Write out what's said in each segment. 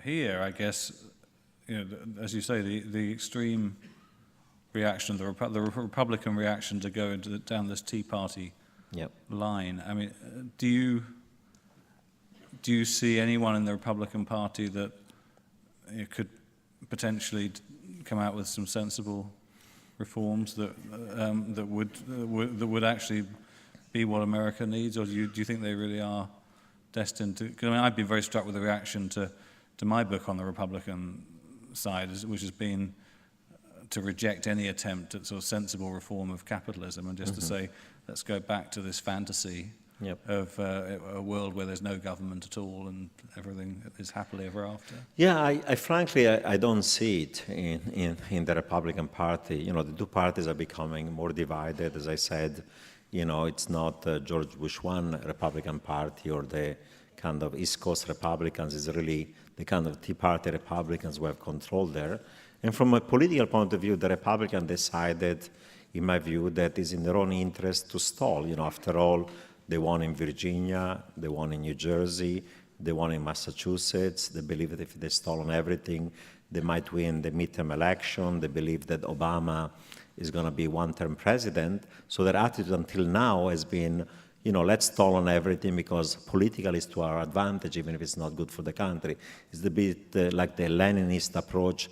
here, I guess, as you say, the extreme reaction, the Republican reaction to go down this Tea Party line. I mean, do you see anyone in the Republican Party that could potentially come out with some sensible reforms that would actually be what America needs, or do you think they really are destined to? Because I mean, I've been very struck with the reaction to my book on the Republican side, which has been to reject any attempt at sort of sensible reform of capitalism and just to say, let's go back to this fantasy of a world where there's no government at all and everything is happily ever after. Yeah, I frankly, I don't see it in the Republican Party. The two parties are becoming more divided. As I said, it's not George Bush I Republican Party or the kind of East Coast Republicans. It's really the kind of Tea Party Republicans who have control there. And from a political point of view, the Republicans decided, in my view, that it's in their own interest to stall. After all, they won in Virginia, they won in New Jersey, they won in Massachusetts. They believe that if they stall on everything, they might win the midterm election. They believe that Obama is going to be one-term president. So their attitude until now has been, let's stall on everything because politically it's to our advantage, even if it's not good for the country. It's a bit like the Leninist approach,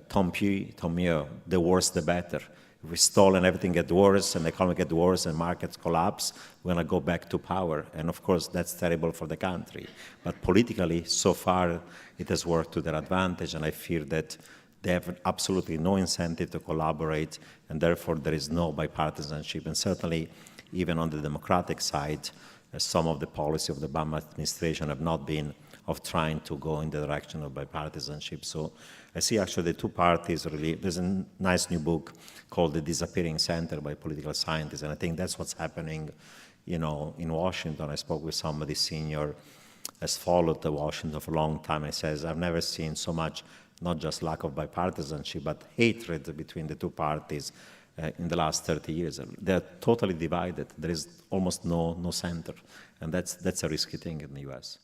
tant pis, tant mieux, the worse the better. If we stall and everything gets worse and the economy gets worse and markets collapse, we're going to go back to power. And of course, that's terrible for the country. But politically, so far, it has worked to their advantage. And I fear that they have absolutely no incentive to collaborate. And therefore, there is no bipartisanship. And certainly, even on the Democratic side, some of the policy of the Obama administration have not been of trying to go in the direction of bipartisanship. So I see actually the two parties really, there's a nice new book called The Disappearing Center by political scientists, and I think that's what's happening, in Washington. I spoke with somebody senior, has followed the Washington for a long time, and says, I've never seen so much, not just lack of bipartisanship, but hatred between the two parties in the last 30 years. They're totally divided. There is almost no center, and that's a risky thing in the US.